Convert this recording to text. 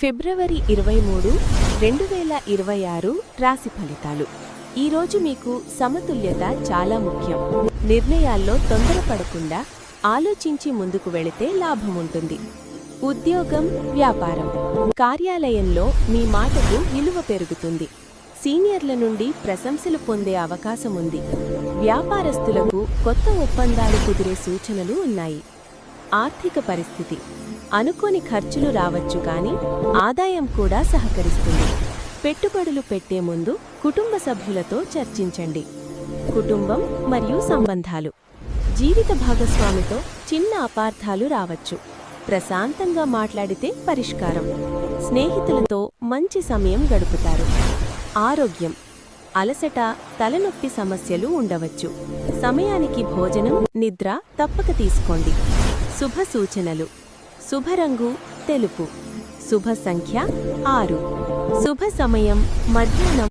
ఫిబ్రవరి 23, 2026 రాశి ఫలితాలు. ఈరోజు మీకు సమతుల్యత చాలా ముఖ్యం. నిర్ణయాల్లో తొందరపడకుండా ఆలోచించి ముందుకు వెళితే లాభముంటుంది. ఉద్యోగం, వ్యాపారం, కార్యాలయంలో మీ మాటకు విలువ పెరుగుతుంది. సీనియర్ల నుండి ప్రశంసలు పొందే అవకాశముంది. వ్యాపారస్తులకు కొత్త ఒప్పందాలు కుదిరే సూచనలు ఉన్నాయి. ఆర్థిక పరిస్థితి అనుకోని ఖర్చులు రావచ్చు, కానీ ఆదాయం కూడా సహకరిస్తుంది. పెట్టుబడులు పెట్టే ముందు కుటుంబ సభ్యులతో చర్చించండి. కుటుంబం మరియు సంబంధాలు, జీవిత భాగస్వామితో చిన్న అపార్థాలు రావచ్చు. ప్రశాంతంగా మాట్లాడితే పరిష్కారం. స్నేహితులతో మంచి సమయం గడుపుతారు. ఆరోగ్యం, అలసట, తలనొప్పి సమస్యలు ఉండవచ్చు. సమయానికి భోజనం, నిద్ర తప్పక తీసుకోండి. శుభ సూచనలు: శుభరంగు తెలుపు, శుభ సంఖ్య 6, శుభ సమయం మధ్యాహ్నం